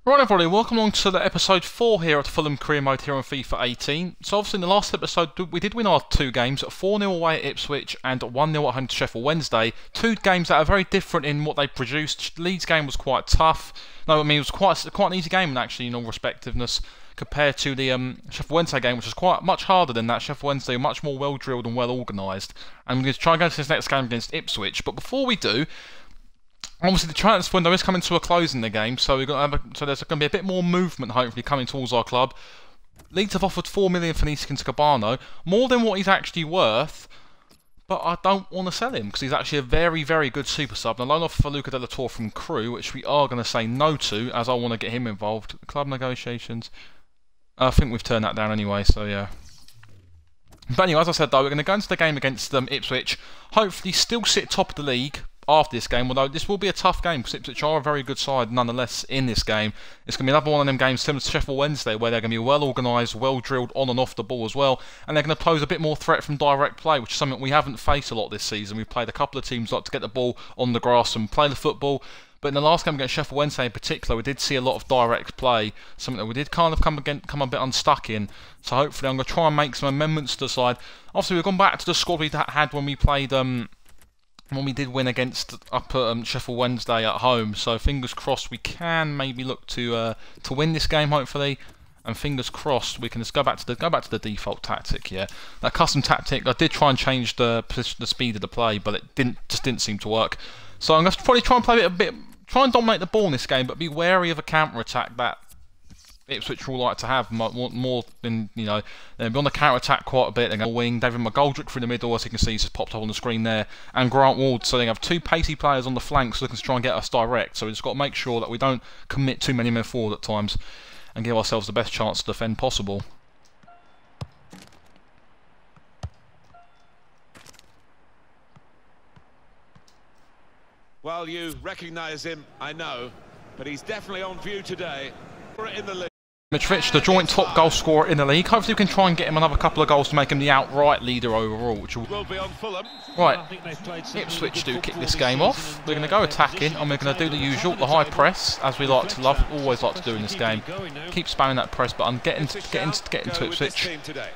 Right everybody, welcome along to the episode 4 here at Fulham Career Mode here on FIFA 18. So obviously in the last episode we did win our two games, 4-0 away at Ipswich and 1-0 at home to Sheffield Wednesday. Two games that are very different in what they produced. Leeds game was quite tough. No, I mean it was quite an easy game actually in all respectiveness compared to the Sheffield Wednesday game, which was quite much harder than that. Sheffield Wednesday much more well drilled and well organised. And we're going to try and go to this next game against Ipswich. But before we do, obviously the transfer window is coming to a close in the game, so there's going to be a bit more movement hopefully coming towards our club. Leeds have offered $4 million for Niskin Cabano, more than what he's actually worth, but I don't want to sell him because he's actually a very, very good super sub. And a loan offer for Luca Della Torre from Crewe, which we are going to say no to, as I want to get him involved. Club negotiations, I think we've turned that down anyway, so yeah. But anyway, as I said though, we're going to go into the game against Ipswich, hopefully still sit top of the league after this game, although this will be a tough game because Ipswich are a very good side nonetheless in this game. It's going to be another one of them games similar to Sheffield Wednesday where they're going to be well organised, well drilled on and off the ball as well, and they're going to pose a bit more threat from direct play, which is something we haven't faced a lot this season. We've played a couple of teams like to get the ball on the grass and play the football, but in the last game against Sheffield Wednesday in particular, we did see a lot of direct play, something that we did kind of come a bit unstuck in. So hopefully I'm going to try and make some amendments to the side. Obviously we've gone back to the squad we had when we played when we did win against Sheffield Wednesday at home, so fingers crossed we can maybe look to win this game hopefully, and fingers crossed we can just go back to the default tactic. Yeah, that custom tactic, I did try and change the speed of the play, but it just didn't seem to work. So I'm going to probably try and play try and dominate the ball in this game, but be wary of a counter attack that Ipswich will like to have more than, you know, they'll be on the counter-attack quite a bit. They're going to wing David McGoldrick through the middle, as you can see, he's just popped up on the screen there, and Grant Ward, so they have two pacey players on the flanks looking to try and get us direct, so we've just got to make sure that we don't commit too many men forward at times and give ourselves the best chance to defend possible. Well, you recognise him, I know, but he's definitely on view today in the league. Mitrovic, the joint top goal scorer in the league. Hopefully we can try and get him another couple of goals to make him the outright leader overall, which will be on Fulham. Right, Ipswich do kick this game off. We're going to go attacking and we're going to do the usual, the high press, as we always like to do in this game. Keep spamming that press button, get into Ipswich.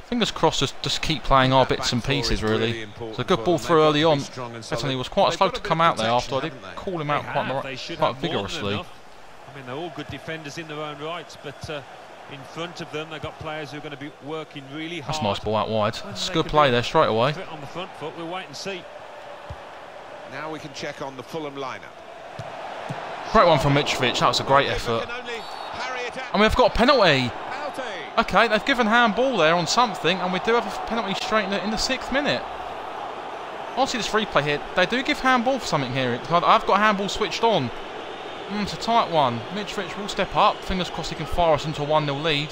Fingers crossed, just keep playing our bits and pieces really. It's a good ball through early on. Certainly was quite slow to come out there after I did call him out quite vigorously. I mean, they're all good defenders in their own rights, but in front of them they've got players who are going to be working really hard. That's a nice ball out wide. It's a good play there straight away. On the front foot, we'll wait and see. Now we can check on the Fulham lineup. Great one from Mitrovic. That was a great effort. And we've got a penalty. Okay, they've given handball there on something, and we do have a penalty straight in the 6th minute. Honestly, this replay here, they do give handball for something here. I've got handball switched on. It's a tight one. Mitrovic will step up. Fingers crossed he can fire us into a 1-0 lead.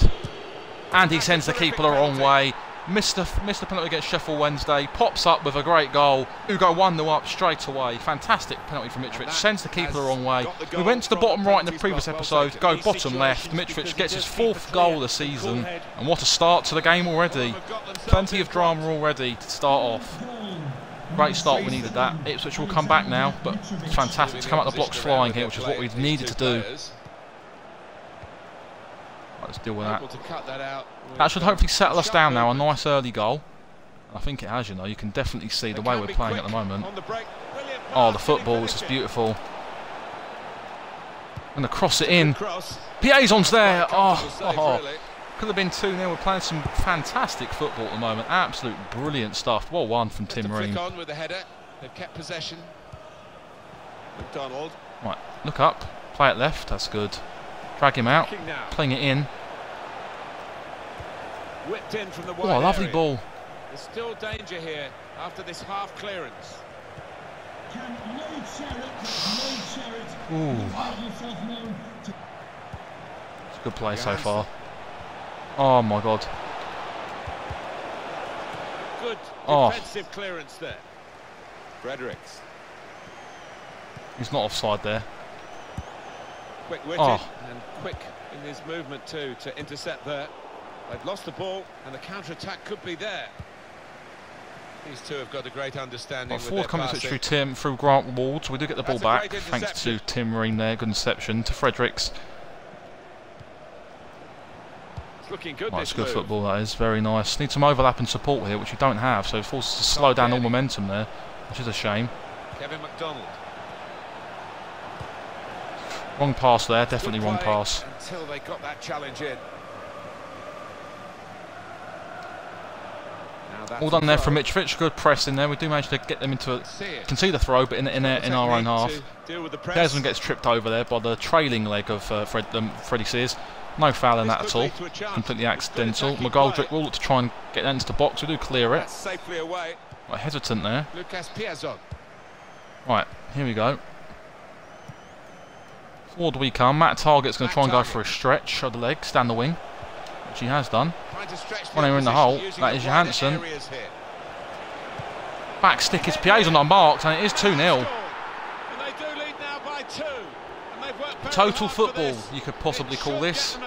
And he sends the keeper the wrong way. Missed the penalty against Sheffield Wednesday. Pops up with a great goal. Ugo 1-0 up straight away. Fantastic penalty from Mitrovic. Sends the keeper the wrong way. We went to the bottom right in the previous episode. Go bottom left. Mitrovic gets his 4th goal of the season. And what a start to the game already. Plenty of drama already to start off. Great start, we needed that. Ipswich will come back now, but it's fantastic to come out the blocks flying here, which is what we needed to do. Right, let's deal with that. That should hopefully settle us down now, a nice early goal. I think it has, you know, you can definitely see the way we're playing at the moment. Oh, the football is just beautiful. And to cross it in. Piazon's there! Oh. Could have been 2-0. We're playing some fantastic football at the moment. Absolute brilliant stuff. Well won from Tim Ream. With the header. They've kept possession. McDonald. Right, look up. Play it left. That's good. Drag him out. Playing it in. Whipped in from the oh, a lovely ball. There's still danger here after this half clearance. Ooh. It's a good play so far. Oh my god. Good defensive clearance there. Fredericks. He's not offside there. Quick-witted and quick in his movement too to intercept there. They've lost the ball and the counter-attack could be there. These two have got a great understanding. Forward coming through Grant Ward, so we do get the ball back thanks to Tim Ream there. Good interception to Fredericks. looking good. Right, it's good football, that is. Very nice. Need some overlap and support here, which we don't have, so it forces us to slow down all momentum there, which is a shame. Kevin McDonald. Wrong pass there, definitely wrong pass. Until they got that challenge in. All done there from Mitrovic. Good press in there. We do manage to get them into can see the throw, but in our own half. Desmond gets tripped over there by the trailing leg of Freddie Sears. No foul in that at all. Completely accidental. McGoldrick will look to try and get that into the box. We do clear it. Right, hesitant there. Right, here we go. Forward we come. Matt Target's going to try and go for a stretch of the legs down the wing, which he has done. When they're in the hole, that is Johansson. Back stick is Piazon unmarked, and it is 2-0. Total football, you could possibly call this.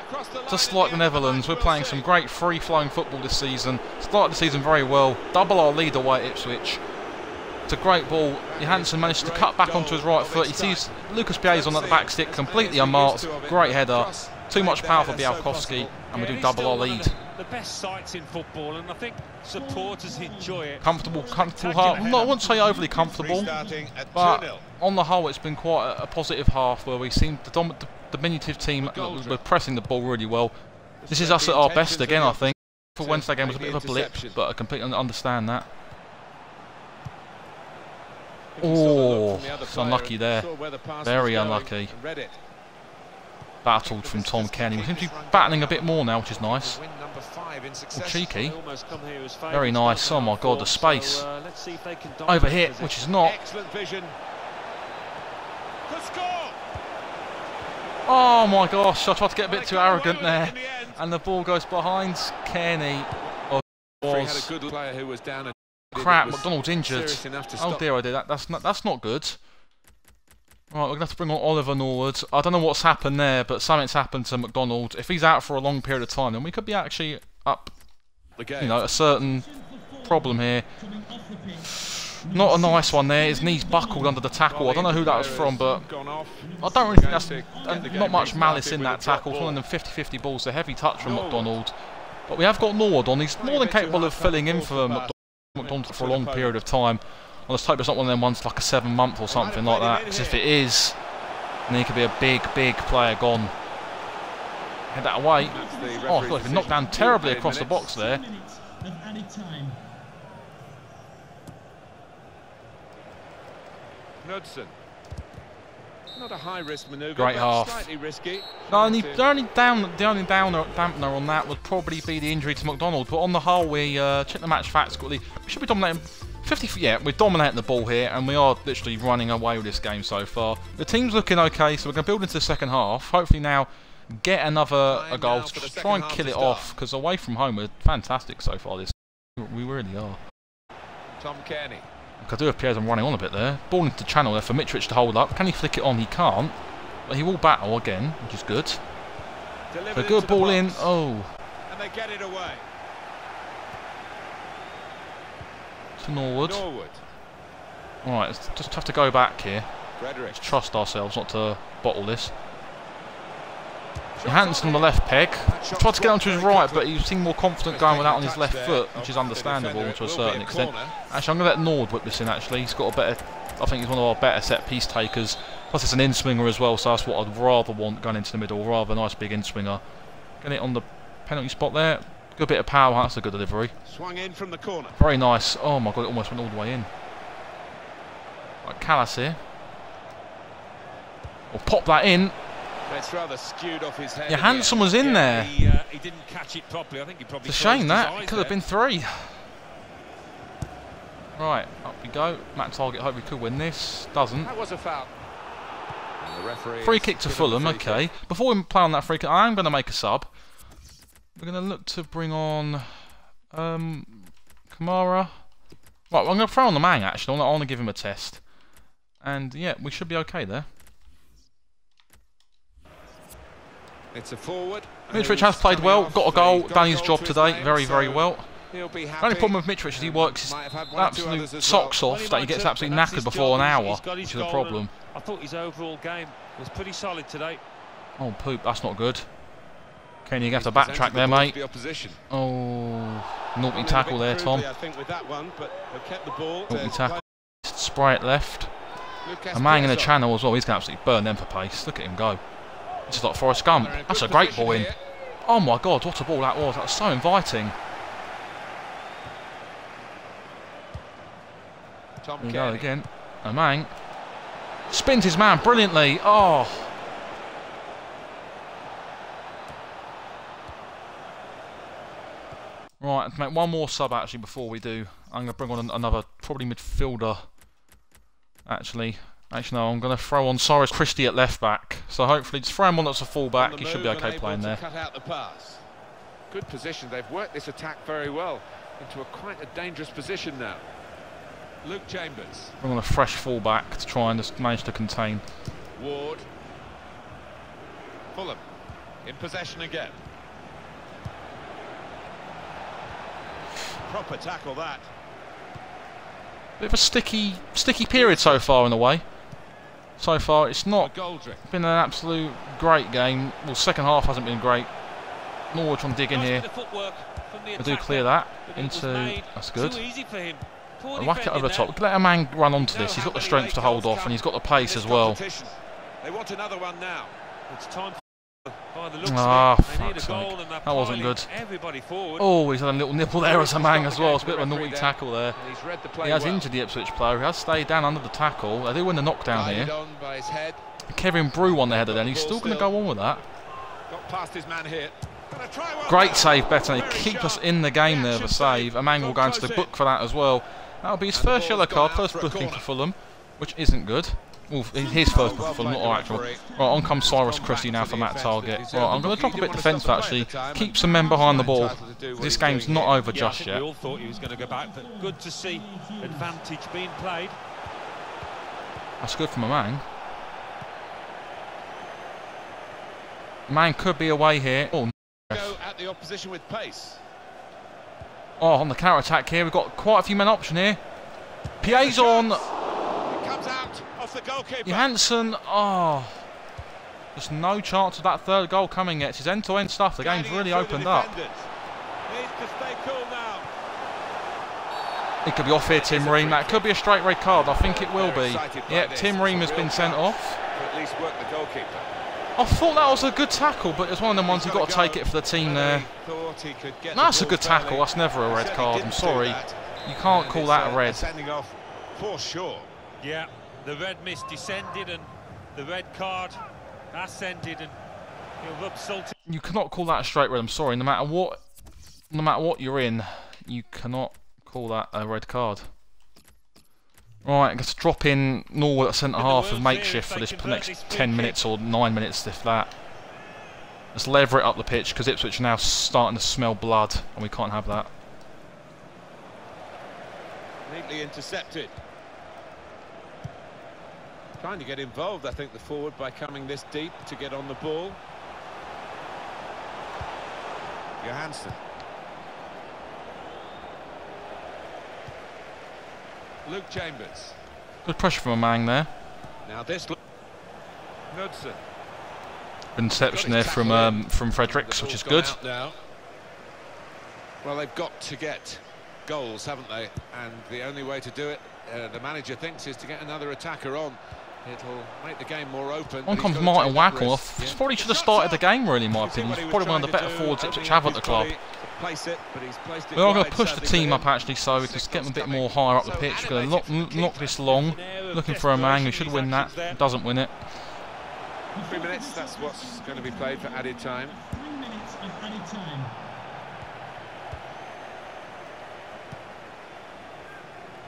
Just like the Netherlands, we're playing some great free-flowing football this season. Started the season very well. Double our lead away at Ipswich. It's a great ball. Johansson managed to cut back onto his right foot. He sees Lucas Piazon at the back stick, completely unmarked. Great header. Too much power for Białkowski, and we do double our lead. The best sights in football, and I think supporters enjoy it. Comfortable half. I wouldn't say overly comfortable, but on the whole, it's been quite a positive half where we seem the diminutive team. We're pressing the ball really well. This is us at our best again, I think. For Wednesday game was a bit of a blip, but I completely understand that. Oh, it's unlucky there. Very unlucky. Battled from Tom Kenny. We seem to be battling a bit more now, which is nice. Oh, cheeky. Very nice. Oh my god, the space. Over here, which is not. Oh my gosh, I tried to get a bit too arrogant there. And the ball goes behind Kenny. Crap, McDonald's injured. Oh dear, I did that. That's not good. Right, we're going to have to bring on Oliver Norwood. I don't know what's happened there, but something's happened to McDonald. If he's out for a long period of time, then we could be actually up, you know, a certain problem here. Not a nice one there. His knees buckled under the tackle. I don't know who that was from, but I don't really think that's not much malice in that tackle. It's one of them 50-50 balls. A heavy touch from McDonald. But we have got Norwood on. He's more than capable of filling in for McDonald for a long period of time. Well, let's hope it's not one of them ones like a 7-month or something like that, because if it is, then he could be a big player gone. Head that away. Oh, I thought he'd been knocked down terribly across the box there. Knudsen. Not a high-risk manoeuvre. Great half. Slightly risky. The only dampener on that would probably be the injury to McDonald, but on the whole, we check the match facts quickly. We should be dominating. 50, yeah, we're dominating the ball here, and we are literally running away with this game so far. The team's looking okay, so we're going to build into the second half. Hopefully now get another goal to try and kill it off, because away from home we're fantastic so far. We really are. Tom Kearney. I do have Piazon running on a bit there. Ball into the channel there for Mitrovic to hold up. Can he flick it on? He can't. But he will battle again, which is good. So good ball in. Oh. And they get it away. To Norwood. Alright, let's just have to go back here. Let's trust ourselves not to bottle this. Johansson on the left peg. Tried to get onto his right, but he seemed more confident going with that on his left foot, which is understandable to a certain extent. Actually, I'm going to let Norwood whip this in, actually. He's got a better, I think he's one of our better set piece takers. Plus it's an in-swinger as well, so that's what I'd rather want going into the middle. Rather a nice big in-swinger. Get it on the penalty spot there. Good bit of power, that's a good delivery. Swung in from the corner. Very nice. Oh my god, it almost went all the way in. Right, Callas here. We'll pop that in. It's rather skewed off his head. Yeah, Hanson was in there. He didn't catch it properly. I think he probably. It's a shame that. It could have been 3. Right, up we go. Matt Target, hope we could win this. Doesn't. That was a foul. Free kick to Fulham, okay. Before we play on that free kick, I am going to make a sub. We're going to look to bring on Kamara. Right, I'm going to throw on the man, actually. I want to give him a test. And, yeah, we should be okay there. It's a forward. Mitrovic has played well, got a goal, done his job today very well. The only problem with Mitrovic is he works his absolute socks off, that he gets absolutely knackered before an hour, which is a problem. I thought his overall game was pretty solid today. Oh, poop, that's not good. Kenny, you have to backtrack there, mate. The opposition. Oh, naughty tackle there, Tom. I think with that one, but they've kept the ball. Naughty tackle. Spray it left. A man in the channel as well. He's going to absolutely burn them for pace. Look at him go. It's like Forrest Gump. That's a great ball in. Oh my God, what a ball that was. That was so inviting. Here we go again. Amang spins his man brilliantly. Oh. Right, to make one more sub actually before we do. I'm going to bring on another, probably midfielder. Actually no, I'm going to throw on Cyrus Christie at left back. So hopefully just throw him on as a full back. He should be okay playing there. Cut out the pass. Good position. They've worked this attack very well into quite a dangerous position now. Luke Chambers. Bring on a fresh full back to try and just manage to contain. Ward. Fulham in possession again. Proper tackle that. Bit of a sticky period so far in a way. So far it's not been an absolute great game. Well, second half hasn't been great. Norwich trying to dig in here. I do clear that into. That's good. Whack it over the top. Let a man run onto this. He's got the strength to hold off and he's got the pace as well. They want another one now. It's time. Ah, fuck's sake. That wasn't good. Oh, he's had a little nipple there as a man as well. It's a bit of a naughty tackle there. He has injured the Ipswich player. He has stayed down under the tackle. They do win the knockdown here. Kevin Brew on the header then. He's still going to go on with that. Great save, Bettany. Keep us in the game there, the save. A man will go into the book for that as well. That'll be his first yellow card, first booking for Fulham, which isn't good. Well, his first book for Fulham, not our actual. Right, on comes Cyrus Christie now for Matt Target. Right, I'm going to drop a bit defensive actually. Keep some men behind the ball. This game's not over just yet. We all thought he was going to go back, but good to see advantage being played. That's good from a man. Man could be away here. Oh, go at the opposition with pace. Oh, on the counter attack here, we've got quite a few men option here. Piazon. It comes out off the goalkeeper. Johansson. Oh, there's no chance of that third goal coming yet. It's end-to-end stuff. The game's really opened up. Needs to stay cool now. It could be off here, Tim Ream. That could be a straight red card. I think it will be. Yeah, Tim Ream has been sent off. At least work the goalkeeper. I thought that was a good tackle, but it's one of them ones you've got to take it for the team there. That's a good tackle. That's never a red card. I'm sorry. You can't call that a red. Sending off for sure. Yeah, the red mist descended and the red card ascended, and he'll rub salt. You cannot call that a straight red. I'm sorry. No matter what you're in, you cannot call that a red card. Right, let's drop in Norwood at centre half of makeshift for this next 10 minutes or 9 minutes, if that. Let's lever it up the pitch because Ipswich are now starting to smell blood, and we can't have that. Neatly intercepted. Trying to get involved, I think, the forward by coming this deep to get on the ball. Johansson. Luke Chambers. Good pressure from a man there. Now this Knudsen. Interception there from Fredericks, which is good. Now. Well, they've got to get goals, haven't they? And the only way to do it, the manager thinks, is to get another attacker on. It'll make the game more open. On comes Martin Wackle. Probably should have started the game, really, in my opinion. He's probably one of the better forwards Ipswich have at the club. We're all going to push the team up actually, so we can get them a bit more higher up the pitch. We're going to knock this long, looking for a man who should win that. Doesn't win it. 3 minutes. That's what's going to be played for added time. 3 minutes of added time.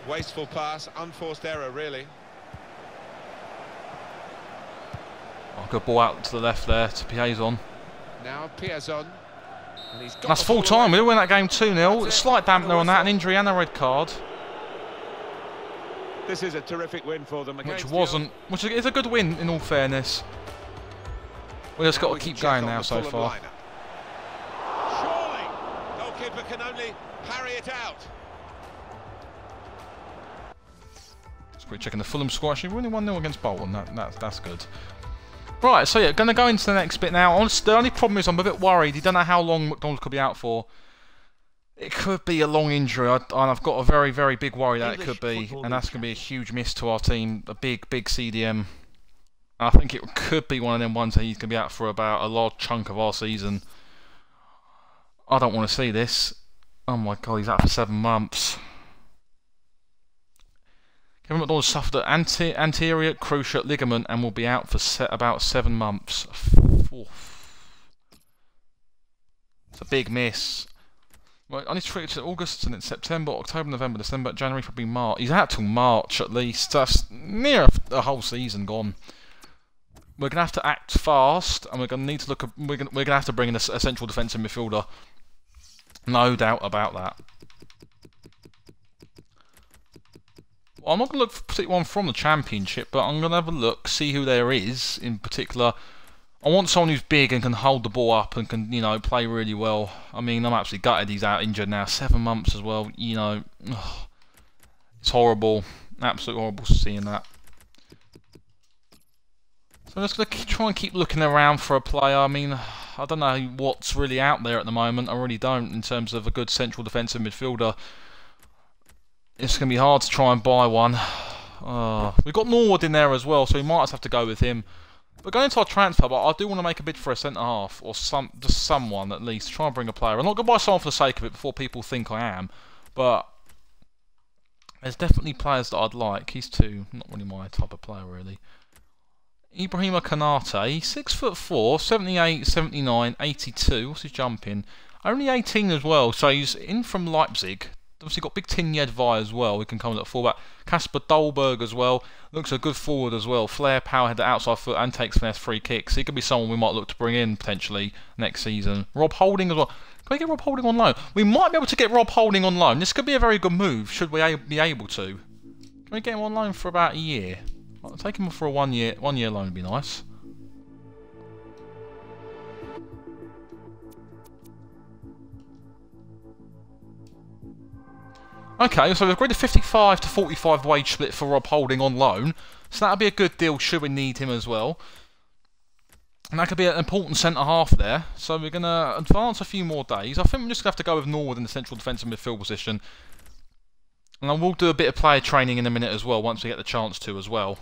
Wasteful pass, unforced error, really. Oh, good ball out to the left there to Piazon. Now Piazon. That's full time. We'll win that game 2-0. Slight dampener on that, an injury and a red card. This is a terrific win for them. Which is a good win in all fairness. We just got to keep going now so far. Surely, goalkeeper can only parry it out. Just quick checking the Fulham score. Actually, we're only 1-0 against Bolton. That's good. Right, so yeah, going to go into the next bit now. Honestly, the only problem is I'm a bit worried. You don't know how long McDonald could be out for. It could be a long injury, and I've got a very, very big worry that it could be, and that's going to be a huge miss to our team, a big, big CDM. I think it could be one of them ones that he's going to be out for about a large chunk of our season. I don't want to see this. Oh my god, he's out for 7 months. Kevin McDonald suffered an anterior cruciate ligament and will be out for about 7 months. It's a big miss. Right, I need to treat it to August and then September, October, November, December, January, February, March. He's out till March at least. That's near a whole season gone. We're gonna have to act fast, and we're gonna need to look. We're gonna have to bring in a central defensive midfielder. No doubt about that. Well, I'm not gonna look for a particular one from the Championship, but I'm gonna have a look, see who there is in particular. I want someone who's big and can hold the ball up and can, you know, play really well. I mean, I'm absolutely gutted he's out injured now. 7 months as well, you know. Ugh. It's horrible. Absolutely horrible seeing that. So I'm just going to try and keep looking around for a player. I mean, I don't know what's really out there at the moment. I really don't in terms of a good central defensive midfielder. It's going to be hard to try and buy one. We've got Norwood in there as well, so we might just have to go with him. We're going into our transfer, but I do want to make a bid for a centre-half, or just someone at least. Try and bring a player. I'm not going to buy someone for the sake of it before people think I am, but there's definitely players that I'd like. He's not really my type of player, really. Ibrahima Kanate, 6'4", 78, 79, 82. What's his jumping? Only 18 as well, so he's in from Leipzig. Obviously got big tin Yedvai as well. We can come at fullback. Kasper Dolberg as well. Looks a good forward as well. Flair, power, head, outside foot, and takes finesse free kicks. He could be someone we might look to bring in potentially next season. Rob Holding as well. Can we get Rob Holding on loan? We might be able to get Rob Holding on loan. This could be a very good move. Should we be able to? Can we get him on loan for about a year? I'll take him for a one year loan. Would be nice. Okay, so we've agreed a 55 to 45 wage split for Rob Holding on loan. So that'll be a good deal should we need him as well. And that could be an important centre-half there. So we're going to advance a few more days. I think we're just going to have to go with Norwood in the central defensive midfield position. And I will do a bit of player training in a minute as well, once we get the chance to as well.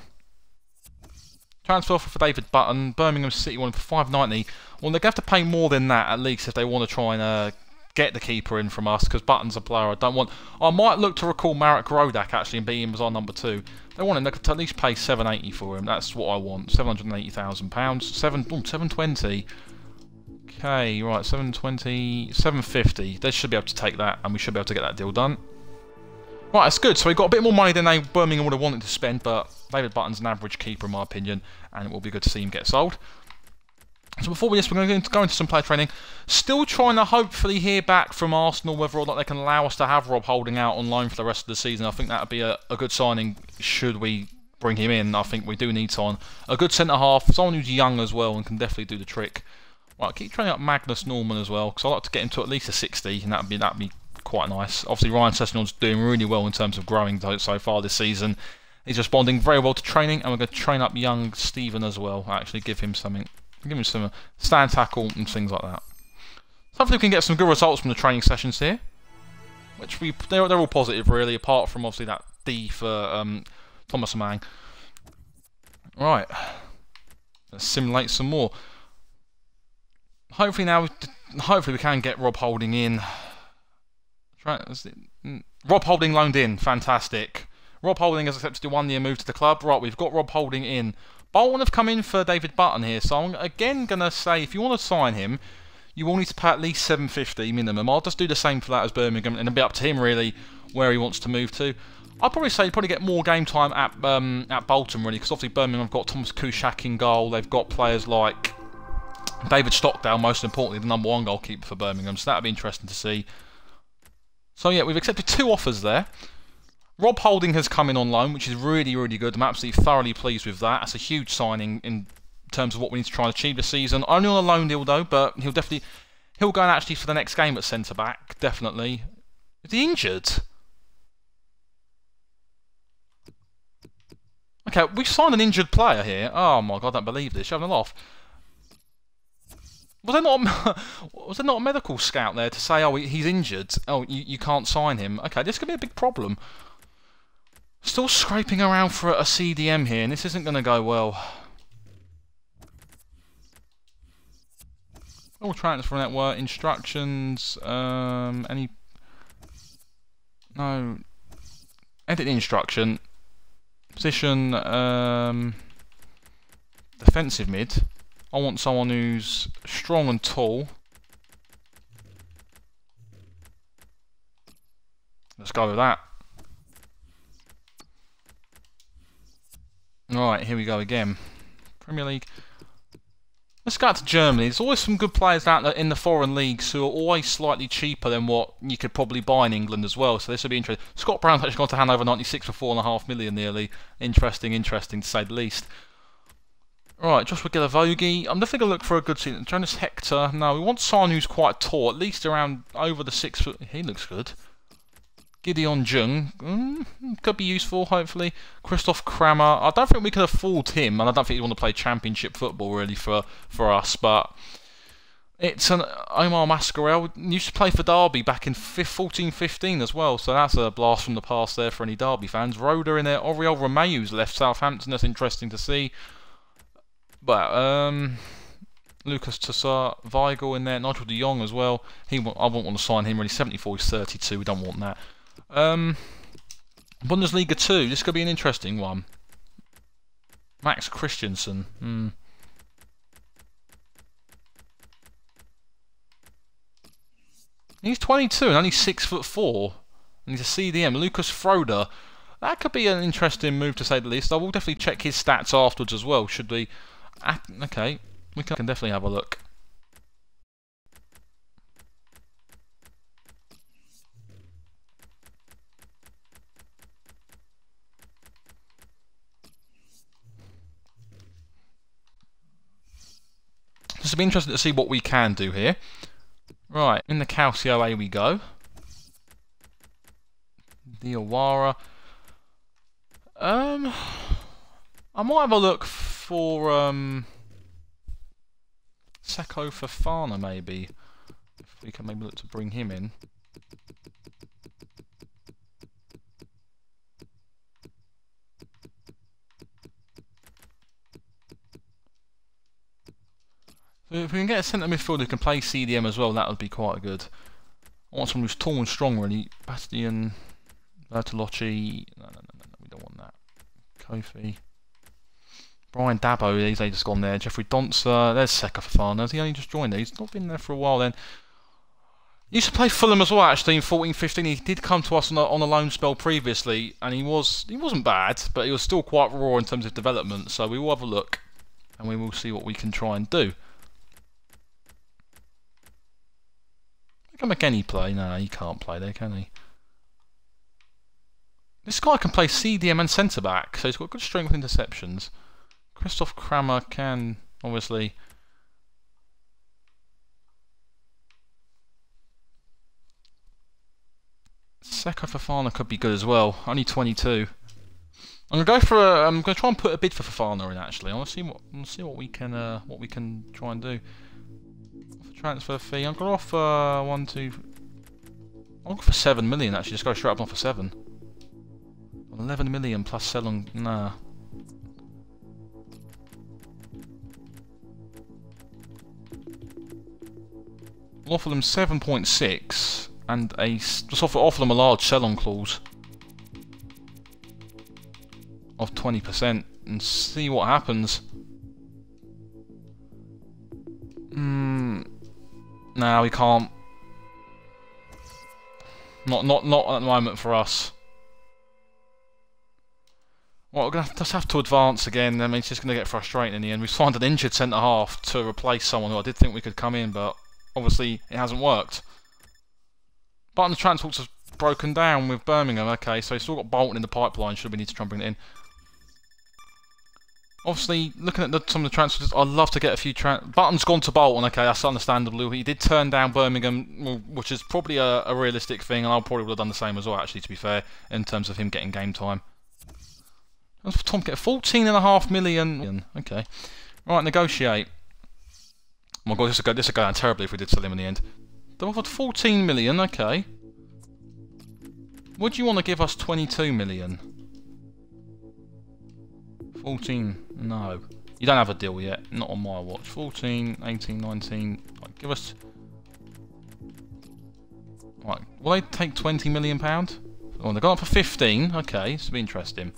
Transfer offer for David Button. Birmingham City wanted for $5.90. Well, they're going to have to pay more than that at least if they want to try and get the keeper in from us, because Button's a player I don't want. I might look to recall Marek Rodak actually and be him as our number 2. They want him, they could at least pay $7.80 for him. That's what I want. £780,000. $720. Okay, right, $720, $750. They should be able to take that, and we should be able to get that deal done. Right, that's good. So we've got a bit more money than Birmingham would have wanted to spend, but David Button's an average keeper in my opinion, and it will be good to see him get sold. So before we're going to go into some player training. Still trying to hopefully hear back from Arsenal whether or not they can allow us to have Rob Holding out on loan for the rest of the season. I think that would be a good signing should we bring him in. I think we do need someone. A good centre-half, someone who's young as well and can definitely do the trick. Right, keep training up Magnus Norman as well, because I'd like to get him to at least a 60, and that'd be quite nice. Obviously Ryan Sessegnon's doing really well in terms of growing so far this season. He's responding very well to training, and we're going to train up young Stephen as well. Actually give him something. Give him some stand tackle and things like that. So hopefully we can get some good results from the training sessions here. Which they're all positive really, apart from obviously that D for Thomas Mang. Right. Let's simulate some more. Hopefully we can get Rob Holding in. Rob Holding loaned in, fantastic. Rob Holding has accepted a 1-year move to the club. Right, we've got Rob Holding in. Bolton have come in for David Button here, so I'm again going to say if you want to sign him, you will need to pay at least $750 minimum. I'll just do the same for that as Birmingham, and it'll be up to him really where he wants to move to. I'd probably say probably get more game time at Bolton really, because obviously Birmingham have got Thomas Kuszak in goal. They've got players like David Stockdale, most importantly, the number 1 goalkeeper for Birmingham, so that'll be interesting to see. So yeah, we've accepted 2 offers there. Rob Holding has come in on loan, which is really, really good. I'm absolutely thoroughly pleased with that. That's a huge signing in terms of what we need to try and achieve this season. Only on a loan deal though, but he'll go in actually for the next game at centre back, definitely. Is he injured? Okay, we signed an injured player here. Oh my god, I don't believe this. You're having a laugh. Was there not a medical scout there to say, oh, he's injured? Oh, you can't sign him. Okay, this could be a big problem. Still scraping around for a CDM here, and this isn't going to go well. All transfer network instructions. Any? No. Edit the instruction. Position. Defensive mid. I want someone who's strong and tall. Let's go with that. Alright, here we go again. Premier League. Let's go out to Germany. There's always some good players out there in the foreign leagues who are always slightly cheaper than what you could probably buy in England as well. So this will be interesting. Scott Brown's actually gone to Hanover 96 for £4.5 million nearly. Interesting to say the least. Right, Joshua Gilavogi. I'm definitely going to look for a good season. Jonas Hector. No, we want someone who's quite tall, at least around over the 6 foot. He looks good. Gideon Jung. Could be useful, hopefully. Christoph Kramer. I don't think we can afford him, and I don't think he'd want to play championship football, really, for us, but it's an Omar Mascarell. Used to play for Derby back in 14-15 as well, so that's a blast from the past there for any Derby fans. Roda in there. Oriol Romeu's left Southampton. That's interesting to see. But, Lucas Toussaint, Weigl in there, Nigel de Jong as well. I won't want to sign him really. 74 is 32. We don't want that. Bundesliga 2. This could be an interesting one. Max Christiansen. He's 22 and only 6'4", and he's a CDM. Lucas Froder. That could be an interesting move to say the least. I will definitely check his stats afterwards as well. Should we? Okay, we can definitely have a look. This will be interesting to see what we can do here. Right, in the Calcio A we go. Diawara. I might have a look for Seko Fofana maybe. If we can maybe look to bring him in. So if we can get a centre midfielder who can play CDM as well, that would be quite good. I want someone who's tall and strong really. Bastian Bertolocci. No, we don't want that. Kofi. Brian Dabo, he's just gone there. Jeffrey Donser, there's Seko Fofana. He only just joined there. He's not been there for a while then. He used to play Fulham as well actually in 14-15. He did come to us on a loan spell previously, and he wasn't bad, but he was still quite raw in terms of development. So we will have a look, and we will see what we can try and do. Can McKennie play? No, he can't play there, can he? This guy can play CDM and centre back, so he's got good strength with interceptions. Christoph Kramer can, obviously. Seko Fofana could be good as well. Only 22. I'm gonna try and put a bid for Fofana in. Actually, I want to see what we can try and do. Transfer fee. I'm gonna offer I'll offer 7 million. Actually, just go straight up and offer 7. 11 million plus sell on. Nah. We'll offer them 7.6 and just offer them a large sell-on clause of 20% and see what happens. No, we can't. Not at the moment for us. Well, we're going to just have to advance again. I mean, it's just going to get frustrating in the end. We've signed an injured centre-half to replace someone who I did think we could come in, but obviously it hasn't worked. Button the transports has broken down with Birmingham. Okay, so he's still got Bolton in the pipeline. Should we need to try and bring it in? Obviously, looking at some of the transfers, I'd love to get a few Button's gone to Bolton, okay, that's understandable. He did turn down Birmingham, which is probably a realistic thing, and I probably would have done the same as well, actually, to be fair, in terms of him getting game time. Tom get 14.5 million. Okay. Right, negotiate. Oh my god, this would go down terribly if we did sell him in the end. They offered 14 million, okay. Would you want to give us 22 million? 14, no. You don't have a deal yet, not on my watch. 14, 18, 19, right, give us... Right, will they take 20 million pound? Oh, they've gone up for 15, okay, this will be interesting.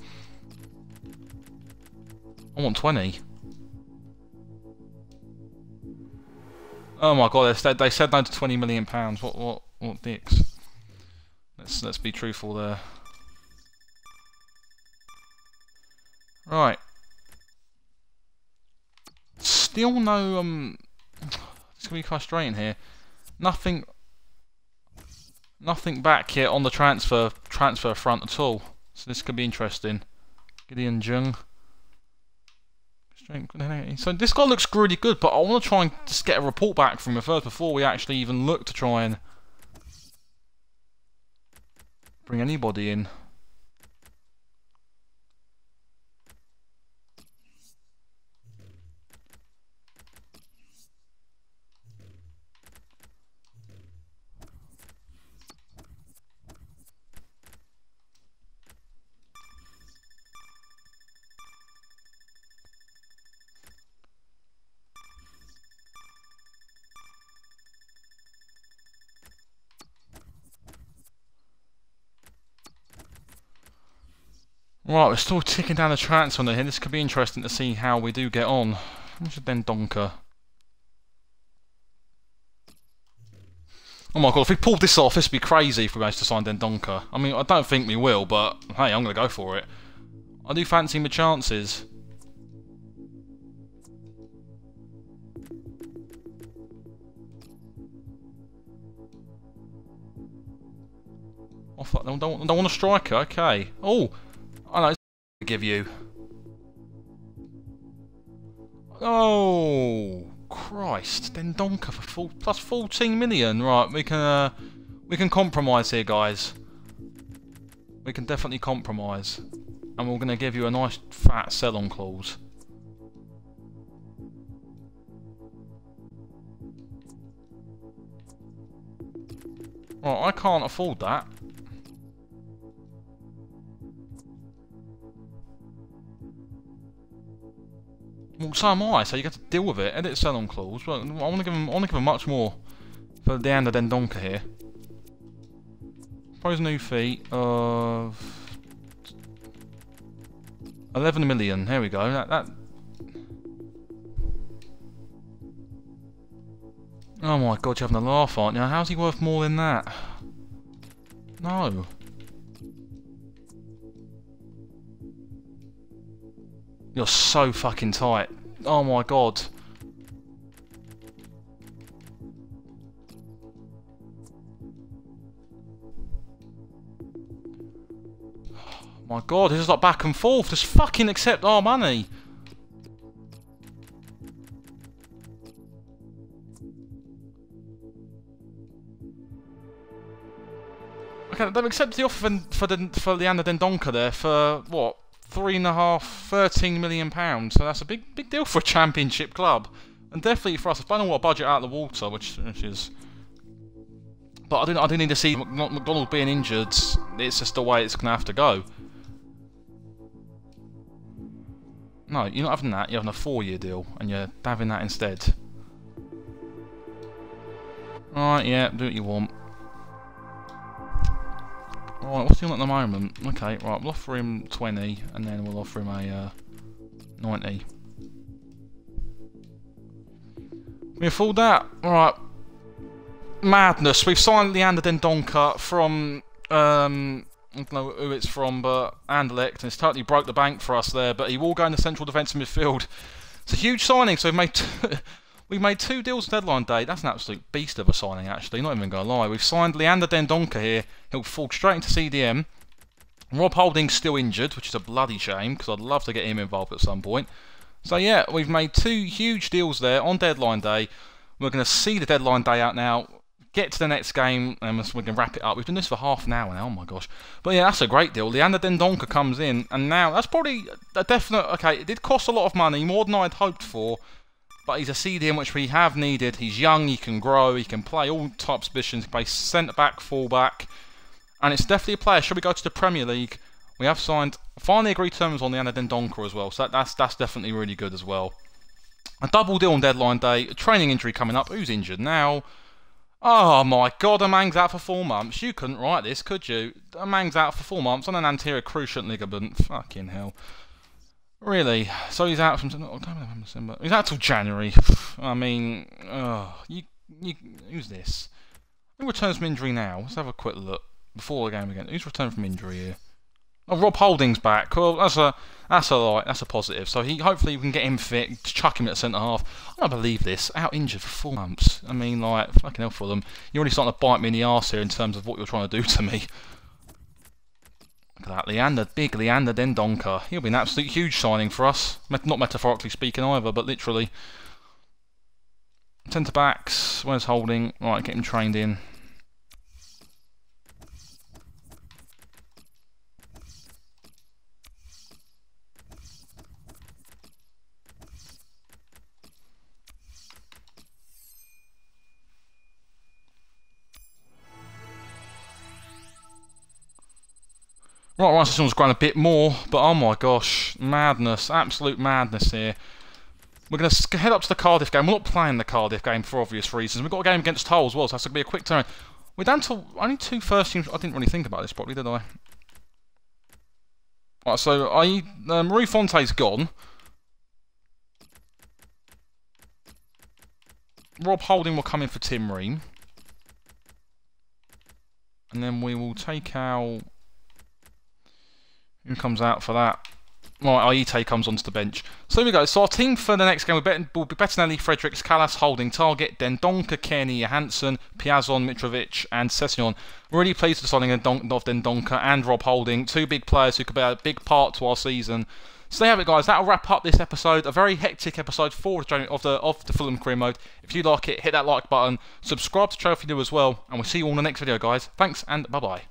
I want 20. Oh my god, they said no to 20 million pounds. What dicks? Let's be truthful there. Right. Still no it's gonna be frustrating here. Nothing back here on the transfer front at all. So this could be interesting. Gideon Jung. So this guy looks really good, but I want to try and just get a report back from him first before we actually even look to try and bring anybody in. Right, we're still ticking down the transfer on here. This could be interesting to see how we do get on. What's Den Donker? Oh my god, if we pulled this off, this would be crazy if we managed to sign Den Donker. I mean, I don't think we will, but hey, I'm going to go for it. I do fancy my chances. I don't want a striker, okay. Oh! I know, it's give you. Oh Christ! Den Donker for plus 14 million. Right, we can compromise here, guys. We can definitely compromise, and we're going to give you a nice fat sell-on clause. Right, I can't afford that. Well, so am I, so you get to deal with it. Edit sell-on clause. Well, I want to give him much more for the end of Den Donker here. Propose a new fee of 11 million. There we go. That. Oh my god, you're having a laugh, aren't you? How's he worth more than that? No. You're so fucking tight. Oh my god. My god, this is like back and forth. Just fucking accept our money. Okay, they've accepted the offer for the Anna Den Donker there for what? 13 million pounds. So that's a big deal for a championship club, and definitely for us. I don't know what budget out of the water, which is. But I do need to see McDonald being injured. It's just the way it's gonna have to go. No, you're not having that. You're having a 4-year deal, and you're having that instead. Right, yeah, do what you want. Right, what's he on at the moment? Okay, right, we'll offer him 20, and then we'll offer him a 90. We afford that? Right. Madness. We've signed Leander Den Donker from, I don't know who it's from, but Anderlecht, and it's totally broke the bank for us there, but he will go in the central defensive midfield. It's a huge signing, so we've made 2 deals deadline day. That's an absolute beast of a signing, actually. Not even going to lie. We've signed Leander Den Donker here. He'll fall straight into CDM. Rob Holding's still injured, which is a bloody shame, because I'd love to get him involved at some point. So yeah, we've made 2 huge deals there on deadline day. We're going to see the deadline day out now. get to the next game, and we can wrap it up. We've done this for half an hour now, oh my gosh. But yeah, that's a great deal. Leander Dendoncker comes in, and now that's probably a definite... Okay, it did cost a lot of money, more than I'd hoped for, but he's a CDM which we have needed. He's young, he can grow, he can play all types of positions, he can play centre-back, full-back, and it's definitely a player. Should we go to the Premier League? We have signed, finally agreed terms on Leander Dendoncker as well, so that's definitely really good as well. A double deal on deadline day, a training injury coming up. Who's injured now? Oh my god, Amang's out for 4 months. You couldn't write this, could you? Amang's out for 4 months on an anterior cruciate ligament. Fucking hell. Really? So he's out from December. He's out till January. I mean, who's this? Who returns from injury now? Let's have a quick look before the game again. Who's returned from injury here? Oh, Rob Holding's back. Well, that's a positive. So hopefully we can get him fit, chuck him at centre half. I don't believe this. Out injured for 4 months. I mean, like, fucking hell for them. You're really starting to bite me in the arse here in terms of what you're trying to do to me. Look at that, big Leander Dendoncker. He'll be an absolute huge signing for us. Not metaphorically speaking either, but literally. Centre backs. Where's Holding? Right, get him trained in. Right, Rice's grown a bit more, but oh my gosh, madness, absolute madness here. We're going to head up to the Cardiff game. We're not playing the Cardiff game for obvious reasons. We've got a game against Hull as well, so that's going to be a quick turn. We're down to only 2 first teams. I didn't really think about this properly, did I? Right, so Marie Fonte's gone. Rob Holding will come in for Tim Ream. And then we will take out... Who comes out for that? Right, Aite comes onto the bench. So here we go. So our team for the next game will be Bettinelli, Fredericks, Callas, Holding, Target, Dendoncker, Kearney, Johansson, Piazon, Mitrovic, and Sessignon. Really pleased with the signing of Dendoncker and Rob Holding. 2 big players who could be a big part to our season. So there you have it, guys. That'll wrap up this episode. A very hectic episode 4 of the Fulham career mode. If you like it, hit that like button. Subscribe to the channel if you do as well. And we'll see you all in the next video, guys. Thanks and bye-bye.